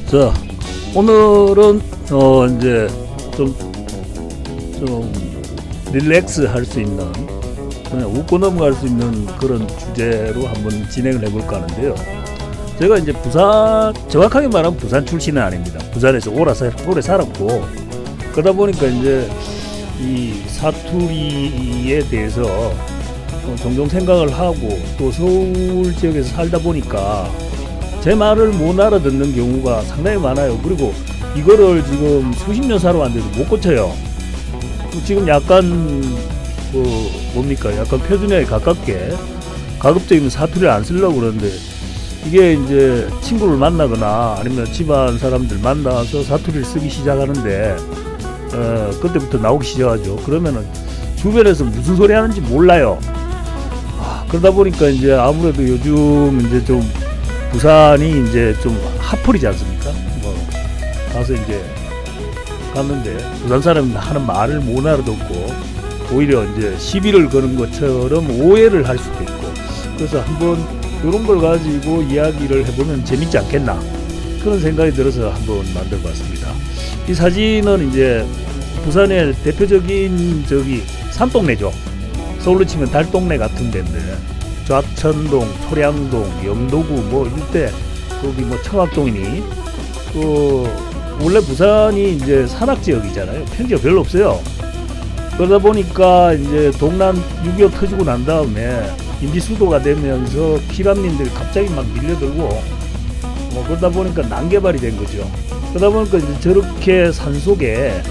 자, 오늘은 이제 좀 릴렉스 할 수 있는, 그냥 웃고 넘어갈 수 있는 그런 주제로 한번 진행을 해볼까 하는데요. 제가 이제 부산, 정확하게 말하면 부산 출신은 아닙니다. 부산에서 오래 살았고, 그러다 보니까 이제 이 사투리에 대해서 종종 생각을 하고, 또 서울 지역에서 살다 보니까 제 말을 못 알아듣는 경우가 상당히 많아요. 그리고 이거를 지금 수십 년 살아왔는데도 못 고쳐요. 지금 약간 뭡니까? 약간 표준어에 가깝게 가급적이면 사투리를 안 쓰려고 그러는데, 이게 이제 친구를 만나거나 아니면 집안 사람들 만나서 사투리를 쓰기 시작하는데 그때부터 나오기 시작하죠. 그러면은 주변에서 무슨 소리 하는지 몰라요. 그러다 보니까 이제 아무래도 요즘 이제 좀 부산이 이제 좀 핫플이지 않습니까? 가서 이제 갔는데 부산 사람이 하는 말을 못 알아듣고 오히려 이제 시비를 거는 것처럼 오해를 할 수도 있고, 그래서 한번 이런 걸 가지고 이야기를 해보면 재밌지 않겠나, 그런 생각이 들어서 한번 만들어봤습니다. 이 사진은 이제 부산의 대표적인 산동네죠. 서울로 치면 달동네 같은 데인데, 좌천동, 초량동, 영도구 일대, 거기 청학동이니, 원래 부산이 이제 산악지역이잖아요. 평지가 별로 없어요. 그러다 보니까 이제 동남 6.25 터지고 난 다음에 임시수도가 되면서 피란민들이 갑자기 막 밀려들고, 그러다 보니까 난개발이 된 거죠. 그러다 보니까 이제 저렇게 산속에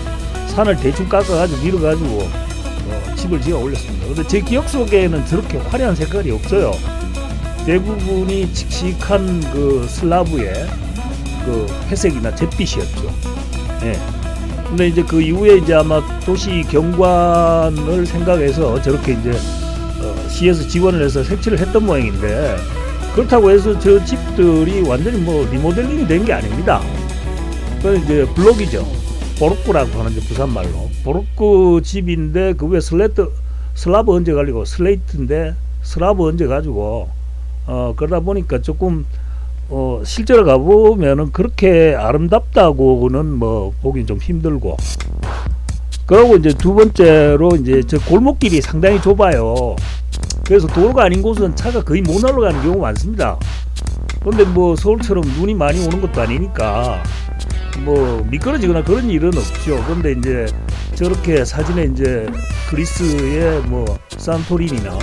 산을 대충 깎아가지고 밀어가지고 집을 지어 올렸습니다. 근데 제 기억 속에는 저렇게 화려한 색깔이 없어요. 대부분이 칙칙한 그 슬라브의 그 회색이나 잿빛이었죠. 예. 근데 이제 그 이후에 이제 아마 도시 경관을 생각해서 저렇게 이제 시에서 지원을 해서 색칠을 했던 모양인데, 그렇다고 해서 저 집들이 완전히 리모델링이 된 게 아닙니다. 그건 이제 블록이죠. 보로꾸라고 하는데 부산말로 보로꾸 집인데, 그 위에 슬라브 얹어 가지고 슬레이트인데 슬라브 얹어 가지고 그러다 보니까 조금 실제로 가보면은 그렇게 아름답다고는 보긴 좀 힘들고, 그리고 이제 두 번째로 이제 저 골목길이 상당히 좁아요. 그래서 도로가 아닌 곳은 차가 거의 못 올라가는 경우가 많습니다. 근데 서울처럼 눈이 많이 오는 것도 아니니까 미끄러지거나 그런 일은 없죠. 그런데 이제 저렇게 사진에 이제 그리스의 산토리니나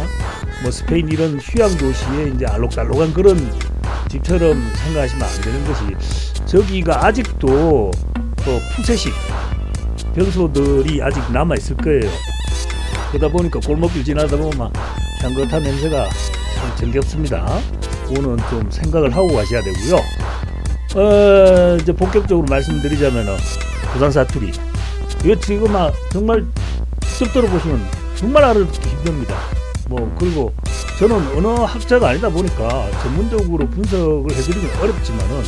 스페인 이런 휴양 도시에 이제 알록달록한 그런 집처럼 생각하시면 안 되는 것이, 저기가 아직도 푸세식 변소들이 아직 남아 있을 거예요. 그러다 보니까 골목길 지나다 보면 향긋한 냄새가 참 정겹습니다. 그거는 좀 생각을 하고 가셔야 되고요. 이제 본격적으로 말씀드리자면은 부산 사투리, 이거 지금 정말 직접 들어보시면 정말 알아듣기 힘듭니다. 그리고 저는 언어 학자가 아니다 보니까 전문적으로 분석을 해드리긴 어렵지만은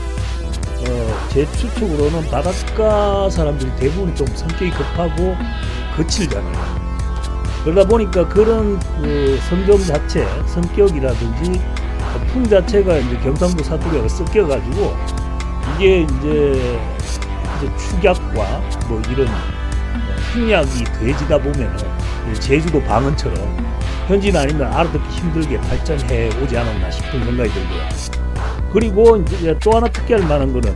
제 추측으로는 바닷가 사람들이 대부분 좀 성격이 급하고 거칠잖아요. 그러다 보니까 그런 성격 자체, 성격이라든지 풍 자체가 이제 경상도 사투리가 섞여가지고, 이게 이제 축약과 이런 생략이 더해지다 보면 제주도 방언처럼 현지인 아니면 알아듣기 힘들게 발전해 오지 않았나 싶은 생각이 들고요. 그리고 이제 또 하나 특이할 만한 거는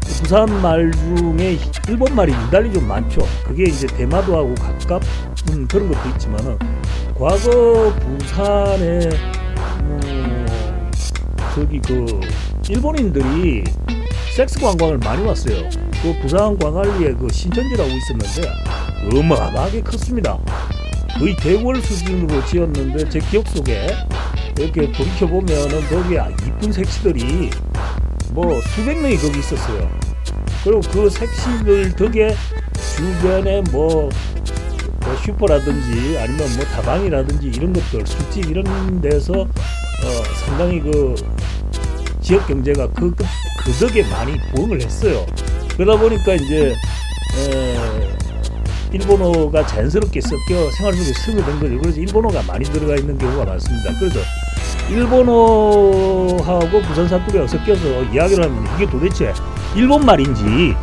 부산 말 중에 일본 말이 유달리 좀 많죠. 그게 이제 대마도하고 가깝은 그런 것도 있지만은, 과거 부산에 일본인들이 섹스 관광을 많이 왔어요. 그 부산 광안리에 그 신천지라고 있었는데 어마어마하게 컸습니다. 거의 대월 수준으로 지었는데, 제 기억 속에 이렇게 돌이켜보면은 거기에 이쁜 섹시들이 수백 명이 거기 있었어요. 그리고 그 섹시들 덕에 주변에 슈퍼라든지 아니면 다방이라든지 이런 것들, 술집 이런 데서 상당히 그 지역 경제가 그 덕에 많이 부흥을 했어요. 그러다 보니까 이제 일본어가 자연스럽게 섞여 생활 속에 스며든 거죠. 그래서 일본어가 많이 들어가 있는 경우가 많습니다. 그래서 일본어하고 부산 사투리가 섞여서 이야기를 하면 이게 도대체 일본 말인지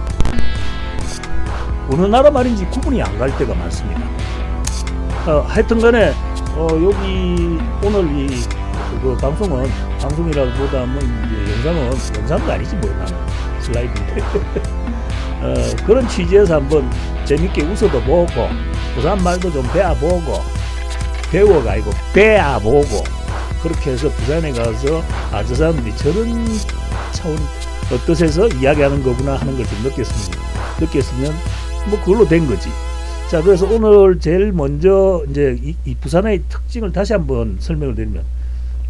어느 나라 말인지 구분이 안 갈 때가 많습니다. 하여튼간에 여기 오늘 그 방송이라기보다 뭐 영상도 아니지 뭐 나는 슬라이드인데 그런 취지에서 한번 재밌게 웃어도 보고 부산 말도 좀 배워가 아니고 배워보고 그렇게 해서 부산에 가서 저 사람들이 저런 차원 뜻에서 이야기하는 거구나 하는 걸 좀 느꼈으면 뭐 그걸로 된 거지. 자, 그래서 오늘 제일 먼저 이제 이 부산의 특징을 다시 한번 설명을 드리면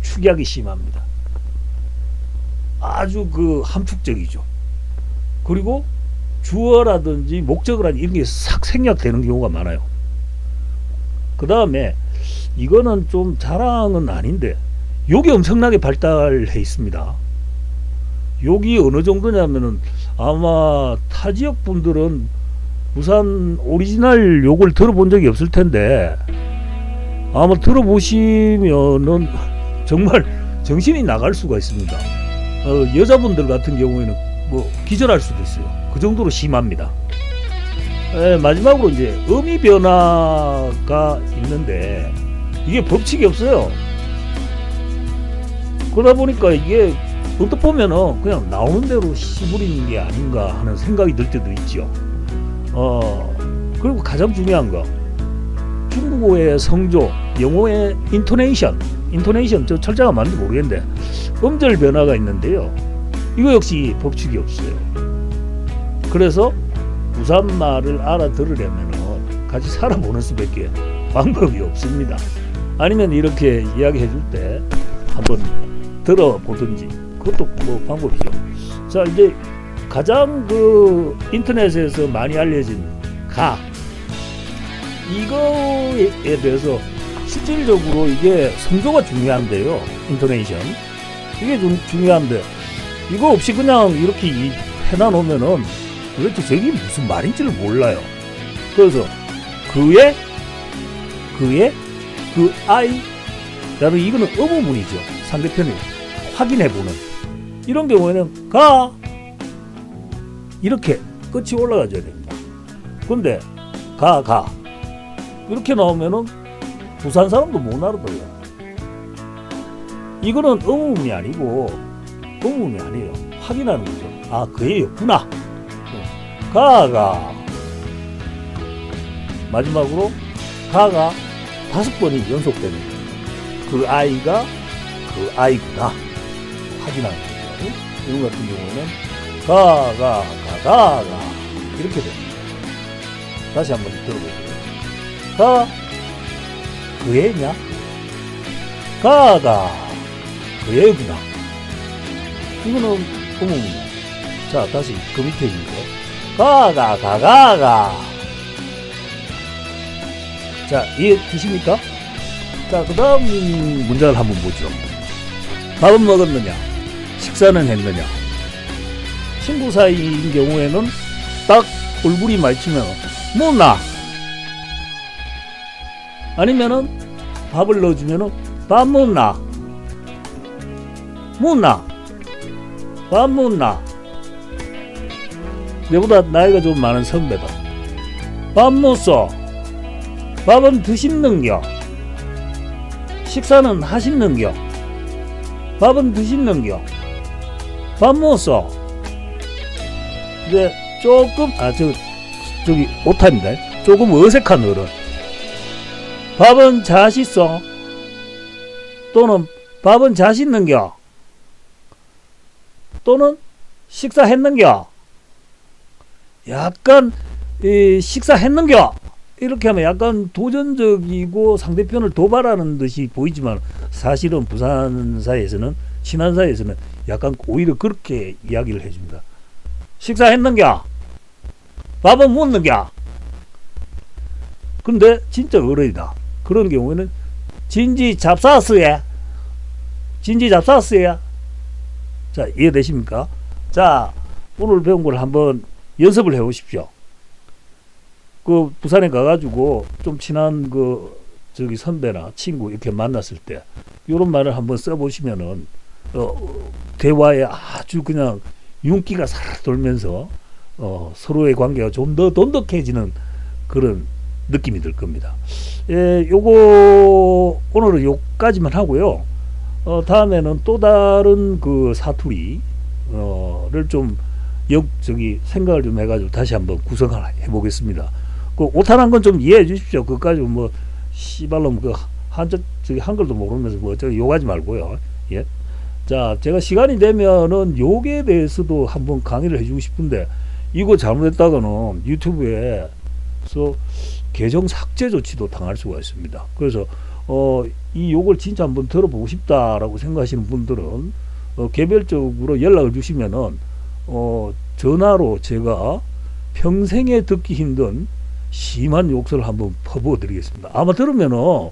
축약이 심합니다. 아주 그 함축적이죠. 그리고 주어라든지 목적어라든지 이런 게 싹 생략되는 경우가 많아요. 그 다음에 이거는 좀 자랑은 아닌데 욕이 엄청나게 발달해 있습니다. 욕이 어느 정도냐면은 아마 타 지역 분들은 부산 오리지널 욕을 들어본 적이 없을 텐데 아마 들어보시면은 정말 정신이 나갈 수가 있습니다. 여자분들 같은 경우에는 뭐 기절할 수도 있어요. 그 정도로 심합니다. 마지막으로 이제 의미 변화가 있는데 이게 법칙이 없어요. 그러다 보니까 이게 언뜻 보면은 그냥 나오는 대로 씨부리는 게 아닌가 하는 생각이 들 때도 있죠. 그리고 가장 중요한 거 중국어의 성조, 영어의 인토네이션 저 철자가 맞는지 모르겠는데 음절 변화가 있는데요. 이거 역시 법칙이 없어요. 그래서 부산 말을 알아들으려면 같이 살아보는 수밖에 방법이 없습니다. 아니면 이렇게 이야기해 줄 때 한번 들어보든지 그것도 뭐 방법이죠. 자, 이제 가장 그 인터넷에서 많이 알려진 이거에 대해서 실질적으로 이게 성조가 중요한데요. 인토네이션 이게 좀 중요한데 이거 없이 그냥 이렇게 해놔놓으면은 도대체 저게 무슨 말인지를 몰라요. 그래서 그 아이 라는 이거는 의문문이죠. 상대편이 확인해보는 이런 경우에는 이렇게 끝이 올라가줘야 됩니다. 근데 이렇게 나오면은 부산 사람도 못 알아들어요. 이거는 의문문이 아니고 의문문이 아니에요. 확인하는 거죠. 그 애였구나. 마지막으로 가가 5번이 연속되는 거예요. 그 아이가 그 아이구나 확인하는 거예요. 이런 같은 경우는 가가 이렇게 됩니다. 다시 한번 들어보세요. 그 애냐? 가가 그 애구나. 이거는 의문문이야. 자, 다시 그 밑에 있는 거. 가가. 자, 이해되십니까? 자, 그 다음 문장을 한번 보죠. 밥은 먹었느냐? 식사는 했느냐? 친구 사이인 경우에는 딱 얼굴이 마주치면 묻나? 아니면은 밥을 넣어주면은 밥 묻나? 밥 묻나? 내보다 나이가 좀 많은 선배다. 밥 묻소? 밥은 드시는겨? 식사는 하시는겨? 밥은 드시는겨? 밥 묻소? 이제 조금 저기 오타입니다. 조금 어색한 어른. 밥은 자시소? 또는 밥은 자시는겨? 또는 식사했는겨? 약간 식사했는겨? 이렇게 하면 약간 도전적이고 상대편을 도발하는 듯이 보이지만 사실은 부산 사이에서는 친한 사이에서는 약간 오히려 그렇게 이야기를 해줍니다. 식사했는겨? 밥은 묻는겨? 근데 진짜 어른이다. 그런 경우에는 진지 잡사스에 자, 이해되십니까? 자, 오늘 배운 걸 한번 연습을 해 보십시오. 그 부산에 가가지고 좀 친한 그 저기 선배나 친구 이렇게 만났을 때 이런 말을 한번 써보시면은 대화에 아주 그냥 윤기가 살살 돌면서 서로의 관계가 좀 더 돈독해지는 그런 느낌이 들 겁니다. 요거 오늘은 요까지만 하고요. 다음에는 또 다른 그 사투리를 좀 저기 생각을 좀 해가지고 다시 한번 구성을 해보겠습니다. 그 오타난 건 좀 이해해 주십시오. 그까지 뭐 씨발놈 그 저기 한글도 모르면서 뭐 저기 욕하지 말고요. 예. 자, 제가 시간이 되면은 욕에 대해서도 한번 강의를 해주고 싶은데 이거 잘못했다가는 유튜브에서 계정 삭제 조치도 당할 수가 있습니다. 그래서 이 욕을 진짜 한번 들어보고 싶다라고 생각하시는 분들은 개별적으로 연락을 주시면은 전화로 제가 평생에 듣기 힘든 심한 욕설을 한번 퍼부어 드리겠습니다. 아마 들으면은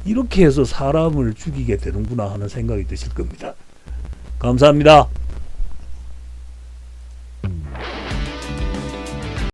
이렇게 해서 사람을 죽이게 되는구나 하는 생각이 드실 겁니다. 감사합니다.